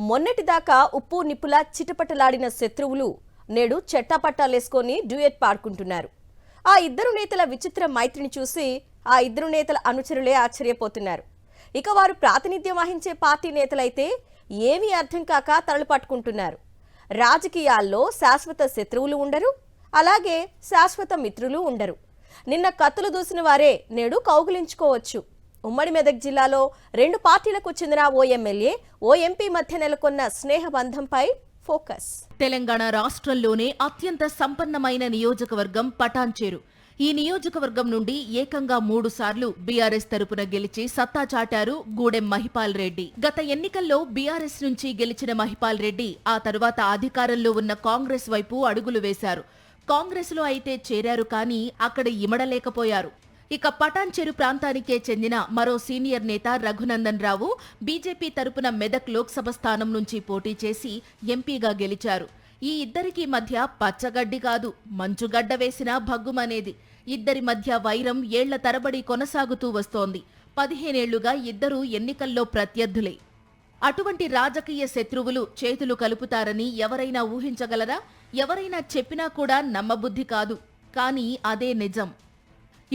మొన్నటిదాకా ఉప్పు నిప్పులా చిటపటలాడిన శత్రువులు నేడు చెట్టాపట్టాలేసుకొని డ్యూయెట్ పాడుకుంటున్నారు. ఆ ఇద్దరు నేతల విచిత్ర మైత్రిని చూసి ఆ ఇద్దరు నేతల అనుచరులే ఆశ్చర్యపోతున్నారు. ఇక వారు ప్రాతినిధ్యం వహించే పార్టీ నేతలైతే ఏమీ అర్థం కాక తలలు పట్టుకుంటున్నారు. రాజకీయాల్లో శాశ్వత శత్రువులు ఉండరు, అలాగే శాశ్వత మిత్రులు ఉండరు. నిన్న కత్తులు దూసిన వారే నేడు కౌగిలించుకోవచ్చు. ఉమ్మడి మెదక్ జిల్లాలో రెండు పార్టీలకు చెందిన ఓ ఎమ్మెల్యే, ఓ ఎంపీ మధ్య నెలకొన్న స్నేహబంధంపై ఫోకస్. తెలంగాణ రాష్ట్రంలోనే అత్యంత సంపన్నమైన నియోజకవర్గం పటాన్చేరు. ఈ నియోజకవర్గం నుండి ఏకంగా 3 సార్లు బీఆర్ఎస్ తరపున గెలిచి సత్తా చాటారు గూడెం మహిపాల్ రెడ్డి. గత ఎన్నికల్లో బీఆర్ఎస్ నుంచి గెలిచిన మహిపాల్ రెడ్డి ఆ తరువాత అధికారంలో ఉన్న కాంగ్రెస్ వైపు అడుగులు వేశారు. కాంగ్రెస్ లో అయితే చేరారు, కానీ అక్కడ ఇమడలేకపోయారు. ఇక పటాన్చెరు ప్రాంతానికే చెందిన మరో సీనియర్ నేత రఘునందన్ రావు బీజేపీ తరపున మెదక్ లోక్సభ స్థానం నుంచి పోటీ చేసి ఎంపీగా గెలిచారు. ఈ ఇద్దరికి మధ్య పచ్చగడ్డి కాదు, మంచుగడ్డ వేసినా భగ్గుమనేది. ఇద్దరి మధ్య వైరం ఏళ్ల తరబడి కొనసాగుతూ వస్తోంది. 15 ఏళ్లుగా ఇద్దరూ ఎన్నికల్లో ప్రత్యర్థులే. అటువంటి రాజకీయ శత్రువులు చేతులు కలుపుతారని ఎవరైనా ఊహించగలరా? ఎవరైనా చెప్పినా కూడా నమ్మబుద్ధి కాదు, కానీ అదే నిజం.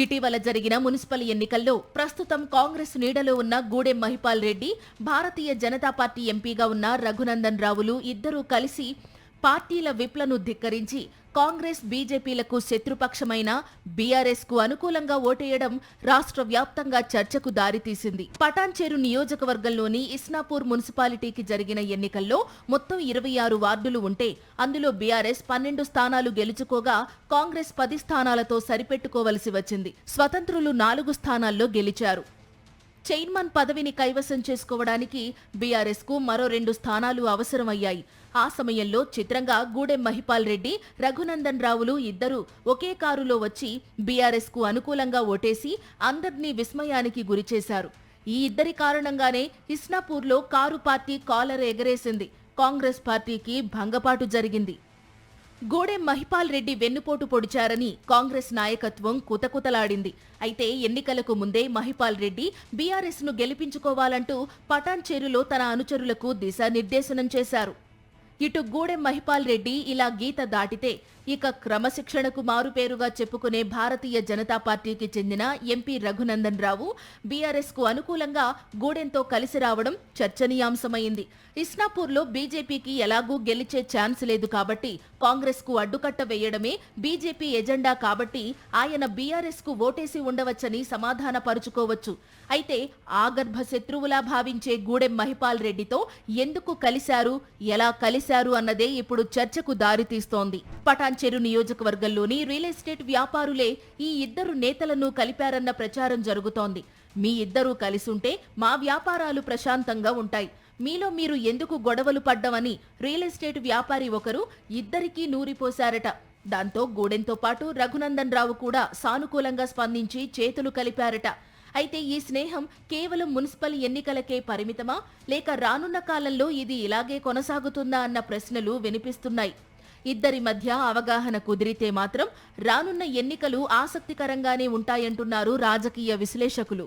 ఇటీవల జరిగిన మున్సిపల్ ఎన్నికల్లో ప్రస్తుతం కాంగ్రెస్ నీడలో ఉన్న గూడెం మహిపాల్ రెడ్డి, భారతీయ జనతా పార్టీ ఎంపీగా ఉన్న రఘునందన్ రావులు ఇద్దరూ కలిసి పార్టీల విప్లను ధిక్కరించి కాంగ్రెస్ బీజేపీలకు శత్రుపక్షమైన బీఆర్ఎస్ కు అనుకూలంగా ఓటేయడం రాష్ట్ర వ్యాప్తంగా చర్చకు దారితీసింది. పటాన్చేరు నియోజకవర్గంలోని ఇస్నాపూర్ మున్సిపాలిటీకి జరిగిన ఎన్నికల్లో మొత్తం 26 వార్డులు ఉంటే అందులో బీఆర్ఎస్ 12 స్థానాలు గెలుచుకోగా కాంగ్రెస్ 10 స్థానాలతో సరిపెట్టుకోవలసి వచ్చింది. స్వతంత్రులు 4 స్థానాల్లో గెలిచారు. చైర్మన్ పదవిని కైవసం చేసుకోవడానికి బీఆర్ఎస్ కు మరో 2 స్థానాలు అవసరమయ్యాయి. ఆ సమయంలో చిత్రంగా గూడెం మహిపాల్ రెడ్డి, రఘునందన్ రావులు ఇద్దరూ ఒకే కారులో వచ్చి బీఆర్ఎస్ కు అనుకూలంగా ఓటేసి అందర్నీ విస్మయానికి గురిచేశారు. ఈ ఇద్దరి కారణంగానే ఇస్నాపూర్లో కారు పార్టీ కాలర్ ఎగరేసింది. కాంగ్రెస్ పార్టీకి భంగపాటు జరిగింది. గూడెం మహిపాల్ రెడ్డి వెన్నుపోటు పొడిచారని కాంగ్రెస్ నాయకత్వం కుతకుతలాడింది. అయితే ఎన్నికలకు ముందే మహిపాల్ రెడ్డి బీఆర్ఎస్ ను గెలిపించుకోవాలంటూ పటాన్చేరులో తన అనుచరులకు దిశానిర్దేశనం చేశారు. ఇటు గూడెం మహిపాల్ రెడ్డి ఇలా గీత దాటితే ఇక క్రమశిక్షణకు మారుపేరుగా చెప్పుకునే భారతీయ జనతా పార్టీకి చెందిన ఎంపీ రఘునందన్ రావు బీఆర్ఎస్ కు అనుకూలంగా గూడెంతో కలిసి రావడం చర్చనీయాంశమైంది. ఇస్నాపూర్లో బీజేపీకి ఎలాగూ గెలిచే ఛాన్స్ లేదు కాబట్టి కాంగ్రెస్ కు అడ్డుకట్ట వేయడమే బీజేపీ ఎజెండా కాబట్టి ఆయన బీఆర్ఎస్ కు ఓటేసి ఉండవచ్చని సమాధానపరుచుకోవచ్చు. అయితే ఆగర్భ శత్రువులా భావించే గూడెం మహిపాల్ రెడ్డితో ఎందుకు కలిశారు, ఎలా కలిశారు అన్నదే ఇప్పుడు చర్చకు దారితీస్తోంది. పటాన్చెరు నియోజకవర్గంలోని రియల్ ఎస్టేట్ వ్యాపారులే ఈ ఇద్దరు నేతలను కలిపారన్న ప్రచారం జరుగుతోంది. మీ ఇద్దరూ కలిసుంటే మా వ్యాపారాలు ప్రశాంతంగా ఉంటాయి, మీలో మీరు ఎందుకు గొడవలు పడ్డమని రియల్ ఎస్టేట్ వ్యాపారి ఒకరు ఇద్దరికీ నూరిపోశారట. దాంతో గూడెంతో పాటు రఘునందన్ రావు కూడా సానుకూలంగా స్పందించి చేతులు కలిపారట. అయితే ఈ స్నేహం కేవలం మున్సిపల్ ఎన్నికలకే పరిమితమా, లేక రానున్న కాలంలో ఇది ఇలాగే కొనసాగుతుందా అన్న ప్రశ్నలు వినిపిస్తున్నాయి. ఇద్దరి మధ్య అవగాహన కుదిరితే మాత్రం రానున్న ఎన్నికలు ఆసక్తికరంగానే ఉంటాయంటున్నారు రాజకీయ విశ్లేషకులు.